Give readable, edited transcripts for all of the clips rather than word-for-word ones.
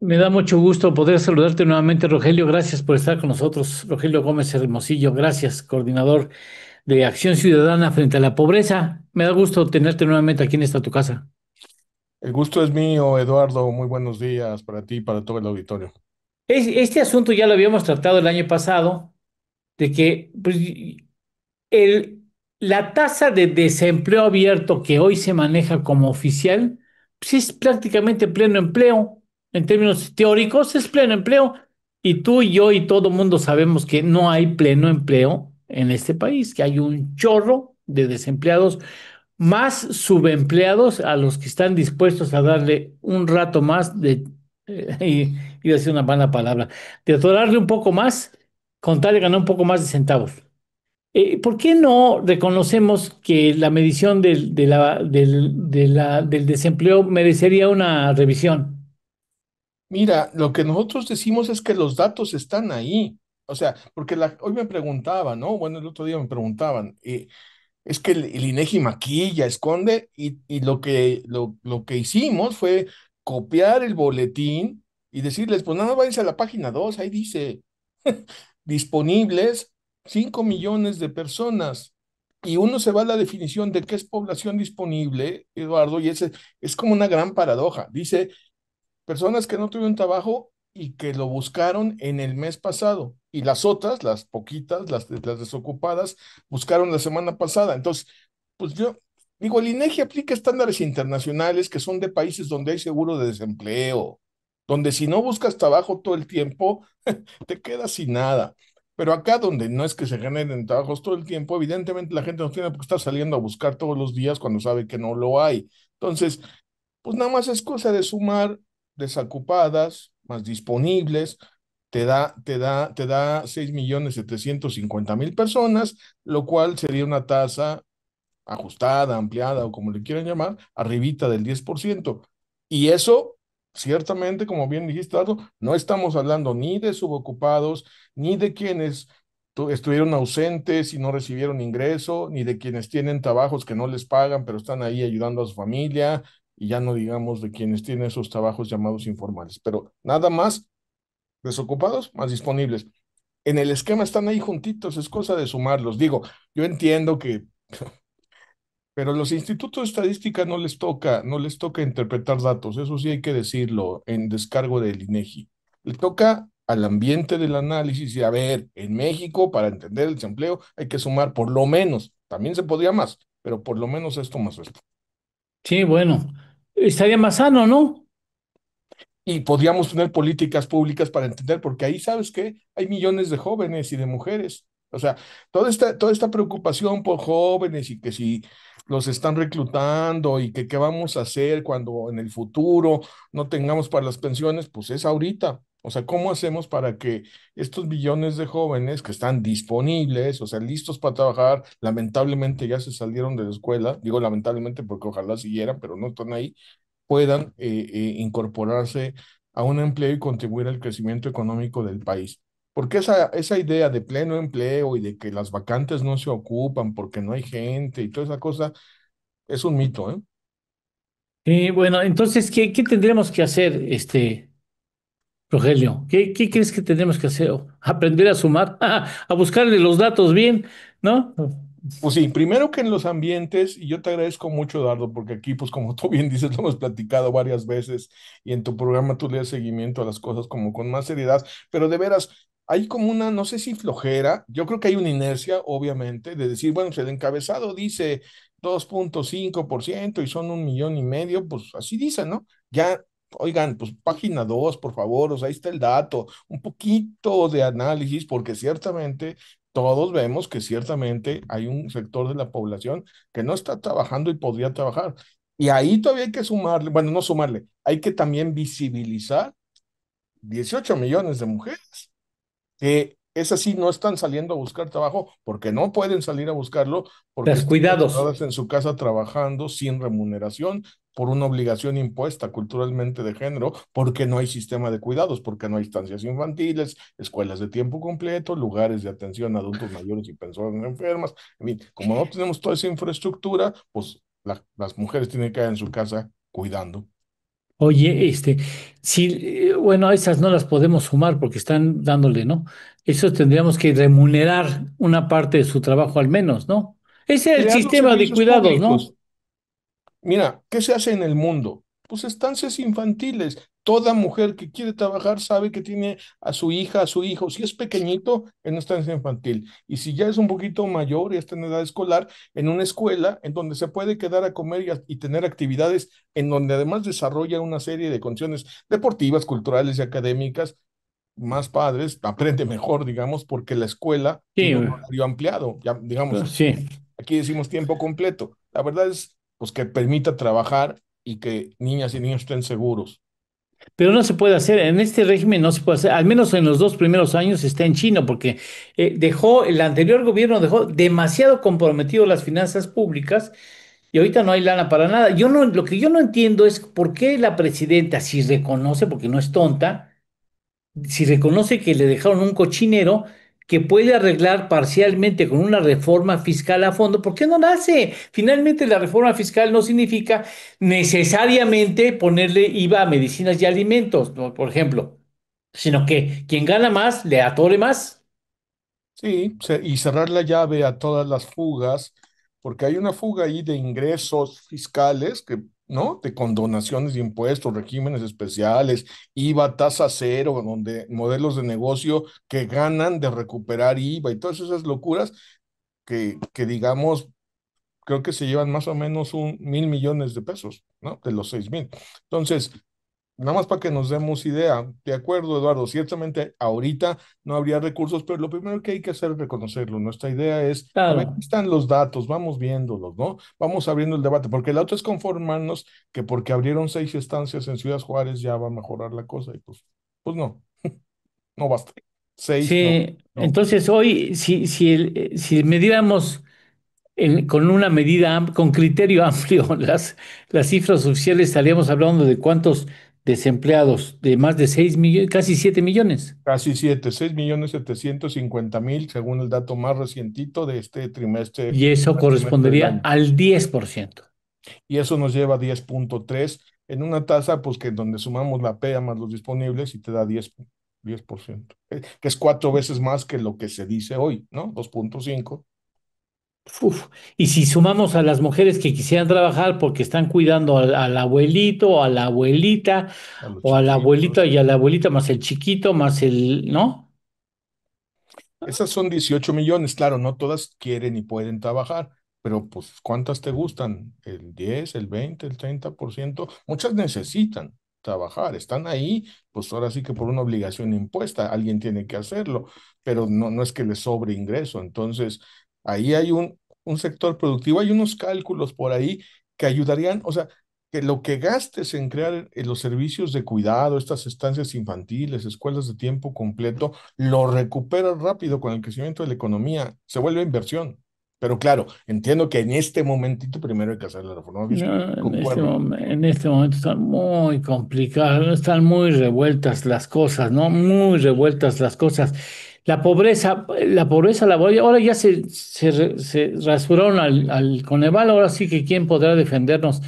Me da mucho gusto poder saludarte nuevamente, Rogelio. Gracias por estar con nosotros. Rogelio Gómez Hermosillo, gracias, coordinador de Acción Ciudadana frente a la pobreza. Me da gusto tenerte nuevamente aquí en esta tu casa. El gusto es mío, Eduardo. Muy buenos días para ti y para todo el auditorio. Este asunto ya lo habíamos tratado el año pasado, de que pues, el, la tasa de desempleo abierto que hoy se maneja como oficial, pues es prácticamente pleno empleo. En términos teóricos, es pleno empleo. Y tú y yo y todo el mundo sabemos que no hay pleno empleo en este país, que hay un chorro de desempleados, más subempleados a los que están dispuestos a darle un rato más de, y decir una mala palabra, de atorarle un poco más, con tal de ganar un poco más de centavos. ¿Por qué no reconocemos que la medición del desempleo merecería una revisión? Mira, lo que nosotros decimos es que los datos están ahí. O sea, porque hoy me preguntaban, ¿no? Bueno, el otro día me preguntaban, es que el INEGI maquilla, esconde, y lo que hicimos fue copiar el boletín y decirles, pues nada, más váyanse a la página 2, ahí dice, disponibles 5 millones de personas. Y uno se va a la definición de qué es población disponible, Eduardo, y ese es como una gran paradoja. Dice, personas que no tuvieron trabajo y que lo buscaron en el mes pasado. Y las otras, las poquitas, las desocupadas, buscaron la semana pasada. Entonces, pues yo digo, el INEGI aplica estándares internacionales que son de países donde hay seguro de desempleo, donde si no buscas trabajo todo el tiempo, te quedas sin nada. Pero acá donde no es que se generen trabajos todo el tiempo, evidentemente la gente no tiene por qué estar saliendo a buscar todos los días cuando sabe que no lo hay. Entonces, pues nada más es cosa de sumar desocupadas más disponibles, te da 6.750.000 personas, lo cual sería una tasa ajustada, ampliada o como le quieran llamar, arribita del 10%. Y eso, ciertamente, como bien dijiste, Ardo, no estamos hablando ni de subocupados, ni de quienes estuvieron ausentes y no recibieron ingreso, ni de quienes tienen trabajos que no les pagan, pero están ahí ayudando a su familia, y ya no digamos de quienes tienen esos trabajos llamados informales, pero nada más desocupados más disponibles. En el esquema están ahí juntitos, es cosa de sumarlos. Digo, yo entiendo que pero los institutos de estadística no les toca interpretar datos, eso sí hay que decirlo en descargo del INEGI. Le toca al ambiente del análisis y a ver, en México, para entender el desempleo, hay que sumar por lo menos, también se podría más, pero por lo menos esto más esto. Sí, bueno, estaría más sano, ¿no? Y podríamos tener políticas públicas para entender, porque ahí sabes que hay millones de jóvenes y de mujeres. O sea, toda esta preocupación por jóvenes y que si los están reclutando y que qué vamos a hacer cuando en el futuro no tengamos para las pensiones, pues es ahorita. O sea, ¿cómo hacemos para que estos millones de jóvenes que están disponibles, o sea, listos para trabajar, lamentablemente ya se salieron de la escuela, digo lamentablemente porque ojalá siguieran, pero no están ahí, puedan incorporarse a un empleo y contribuir al crecimiento económico del país? Porque esa idea de pleno empleo y de que las vacantes no se ocupan porque no hay gente y toda esa cosa es un mito, ¿eh? Sí, bueno, entonces, ¿qué tendremos que hacer, Rogelio? ¿Qué crees que tendremos que hacer? Aprender a sumar, a buscarle los datos bien, ¿no? Pues sí, primero que en los ambientes, y yo te agradezco mucho, Eduardo, porque aquí, pues como tú bien dices, lo hemos platicado varias veces y en tu programa tú le das seguimiento a las cosas como con más seriedad, pero de veras, hay como una, no sé si flojera, yo creo que hay una inercia, obviamente, de decir, bueno, pues el encabezado dice 2,5% y son 1,500,000, pues así dice, ¿no? Ya, oigan, pues página 2 por favor, o sea, ahí está el dato, un poquito de análisis, porque ciertamente todos vemos que ciertamente hay un sector de la población que no está trabajando y podría trabajar. Y ahí todavía hay que sumarle, bueno, no sumarle, hay que también visibilizar 18 millones de mujeres que esas sí no están saliendo a buscar trabajo porque no pueden salir a buscarlo, porque Las están cuidados. encerradas en su casa trabajando sin remuneración por una obligación impuesta culturalmente de género, porque no hay sistema de cuidados, porque no hay estancias infantiles, escuelas de tiempo completo, lugares de atención a adultos mayores y personas enfermas. En fin, como no tenemos toda esa infraestructura, pues las mujeres tienen que quedar en su casa cuidando. Oye, sí, bueno, esas no las podemos sumar porque están dándole, ¿no? Eso tendríamos que remunerar una parte de su trabajo al menos, ¿no? Ese es el Crear los sistema de servicios cuidados, públicos. ¿no? Mira, ¿qué se hace en el mundo? Pues estancias infantiles. Toda mujer que quiere trabajar sabe que tiene a su hija, a su hijo, si es pequeñito, en una estancia infantil. Y si ya es un poquito mayor y está en edad escolar, en una escuela en donde se puede quedar a comer y tener actividades en donde además desarrolla una serie de condiciones deportivas, culturales y académicas más padres, aprende mejor, digamos, porque la escuela Sí, tiene un horario ampliado, ya digamos, sí. aquí decimos tiempo completo. La verdad es pues que permita trabajar y que niñas y niños estén seguros. Pero no se puede hacer, en este régimen no se puede hacer, al menos en los 2 primeros años está en chino, porque el anterior gobierno dejó demasiado comprometido las finanzas públicas y ahorita no hay lana para nada. Lo que yo no entiendo es por qué la presidenta, si reconoce, porque no es tonta, si reconoce que le dejaron un cochinero que puede arreglar parcialmente con una reforma fiscal a fondo, ¿por qué no la hace? Finalmente, la reforma fiscal no significa necesariamente ponerle IVA a medicinas y alimentos, ¿no? Por ejemplo, sino que quien gana más le atore más. Sí, y cerrar la llave a todas las fugas, porque hay una fuga ahí de ingresos fiscales que, ¿no? De condonaciones de impuestos, regímenes especiales, IVA, tasa cero, donde modelos de negocio que ganan de recuperar IVA y todas esas locuras que digamos creo que se llevan más o menos 1.000 millones de pesos, ¿no? De los 6.000. Entonces, nada más para que nos demos idea, de acuerdo, Eduardo, ciertamente ahorita no habría recursos, pero lo primero que hay que hacer es reconocerlo. Nuestra idea es, a ver, aquí Claro, están los datos, vamos viéndolos, ¿no? Vamos abriendo el debate, porque la otra es conformarnos que porque abrieron 6 estancias en Ciudad Juárez ya va a mejorar la cosa, y pues no, no basta. Seis, no, sí. no. Entonces, hoy, si mediéramos con una medida, con criterio amplio, las cifras oficiales estaríamos hablando de cuántos desempleados, de más de 6 millones, casi 7 millones. Casi 6.750.000, según el dato más recientito de este trimestre, Y eso primer trimestre del correspondería año. al 10%. Y eso nos lleva a 10.3 en una tasa, pues que donde sumamos la PEA más los disponibles y te da 10%, que es 4 veces más que lo que se dice hoy, ¿no? 2.5 Uf. Y si sumamos a las mujeres que quisieran trabajar porque están cuidando al abuelito o a la abuelita, a los o al abuelito chiquitos. y a la abuelita más el chiquito, más ¿no? Esas son 18 millones, claro, no todas quieren y pueden trabajar, pero pues ¿cuántas te gustan? ¿El 10, el 20, el 30%? Muchas necesitan trabajar, están ahí, pues ahora sí que por una obligación impuesta, alguien tiene que hacerlo, pero no es que les sobre ingreso. Entonces, ahí hay un sector productivo, hay unos cálculos por ahí que ayudarían, o sea, que lo que gastes en crear los servicios de cuidado, estas estancias infantiles, escuelas de tiempo completo, lo recuperas rápido con el crecimiento de la economía, se vuelve inversión. Pero claro, entiendo que en este momentito primero hay que hacer la reforma fiscal, No, concuerdo. en este momento están muy complicadas, ¿no? Están muy revueltas las cosas, ¿no? Muy revueltas las cosas. La pobreza laboral, ahora ya se rasuraron al Coneval, ahora sí que quién podrá defendernos.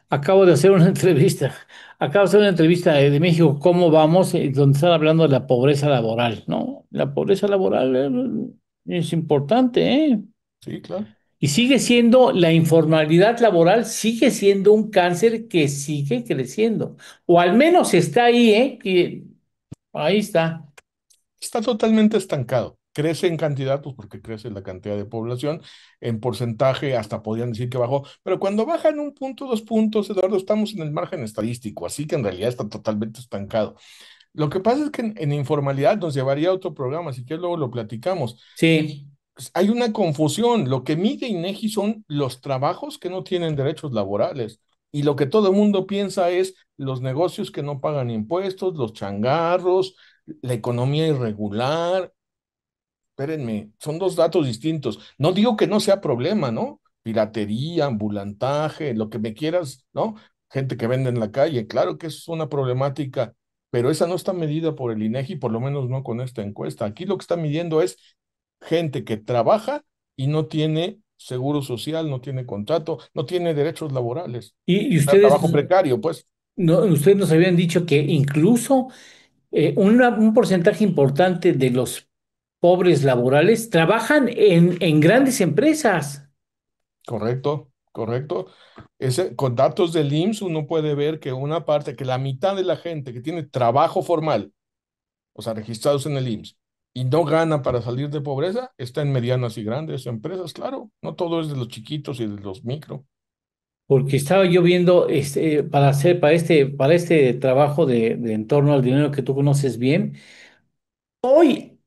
Acabo de hacer una entrevista, acabo de hacer una entrevista de México, ¿cómo vamos? Donde están hablando de la pobreza laboral, ¿no? La pobreza laboral es importante, ¿eh? Sí, claro. Y sigue siendo, la informalidad laboral sigue siendo un cáncer que sigue creciendo. O al menos está ahí, ¿eh? Ahí está. Está totalmente estancado. Crece en cantidad, pues porque crece la cantidad de población, en porcentaje hasta podrían decir que bajó, pero cuando baja en un punto, 2 puntos, Eduardo, estamos en el margen estadístico, así que en realidad está totalmente estancado. Lo que pasa es que en informalidad nos llevaría a otro programa, así que luego lo platicamos. Sí. Pues, hay una confusión. Lo que mide INEGI son los trabajos que no tienen derechos laborales. Y lo que todo el mundo piensa es los negocios que no pagan impuestos, los changarros, la economía irregular. Espérenme, son dos datos distintos. No digo que no sea problema, ¿no? Piratería, ambulantaje, lo que me quieras, ¿no? Gente que vende en la calle, claro que es una problemática, pero esa no está medida por el INEGI, por lo menos no con esta encuesta. Aquí lo que está midiendo es gente que trabaja y no tiene seguro social, no tiene contrato, no tiene derechos laborales. Y O sea, ustedes, trabajo precario, pues. No, ustedes nos habían dicho que incluso un porcentaje importante de los pobres laborales trabajan en grandes empresas, Correcto, correcto. Con datos del IMSS uno puede ver que una parte, que la mitad de la gente que tiene trabajo formal, o sea, registrados en el IMSS, y no gana para salir de pobreza, está en medianas y grandes empresas, claro. No todo es de los chiquitos y de los micro. porque estaba yo viendo para hacer, para este trabajo de en torno al dinero que tú conoces bien. Hoy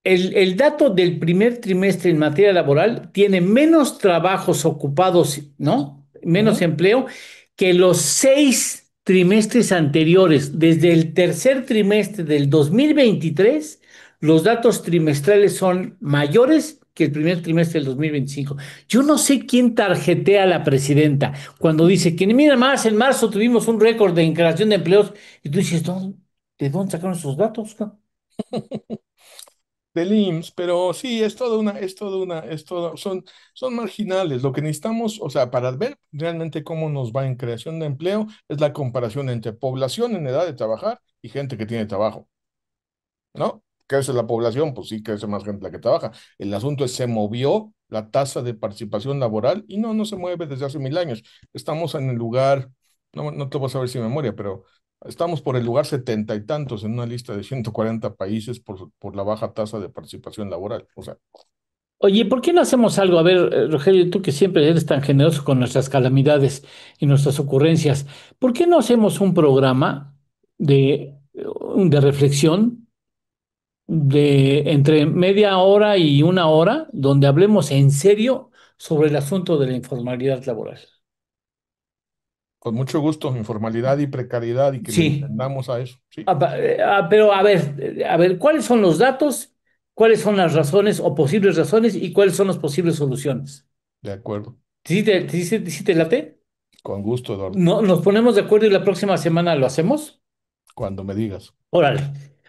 el dato del primer trimestre en materia laboral tiene menos trabajos ocupados, ¿no? Menos Ujú. empleo que los 6 trimestres anteriores. Desde el tercer trimestre del 2023, los datos trimestrales son mayores que el primer trimestre del 2025. Yo no sé quién tarjetea a la presidenta cuando dice que, mira más, en marzo tuvimos un récord de creación de empleos y tú dices, ¿de dónde sacaron esos datos? Del IMSS, pero sí, son marginales. Lo que necesitamos, o sea, para ver realmente cómo nos va en creación de empleo, es la comparación entre población en edad de trabajar y gente que tiene trabajo, ¿no? Crece la población, pues sí, crece más gente la que trabaja. El asunto es, se movió la tasa de participación laboral y no se mueve desde hace 1000 años. Estamos en el lugar, no te voy a saber si memoria, pero estamos por el lugar setenta y tantos en una lista de 140 países por la baja tasa de participación laboral. O sea, Oye, ¿por qué no hacemos algo? A ver, Rogelio, tú que siempre eres tan generoso con nuestras calamidades y nuestras ocurrencias, ¿por qué no hacemos un programa de reflexión de entre media hora y una hora donde hablemos en serio sobre el asunto de la informalidad laboral? con mucho gusto, informalidad y precariedad y que le Sí, entendamos a eso, ¿sí? pero a ver, ¿cuáles son los datos? ¿Cuáles son las razones o posibles razones y cuáles son las posibles soluciones? De acuerdo. Sí te late? Con gusto, Eduardo, No, nos ponemos de acuerdo y la próxima semana lo hacemos. cuando me digas. Órale.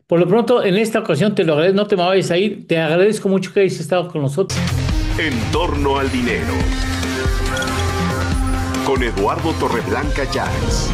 Por lo pronto, en esta ocasión te lo agradezco, no te me vayas a ir. Te agradezco mucho que hayas estado con nosotros. En torno al dinero. Con Eduardo Torreblanca Llanes.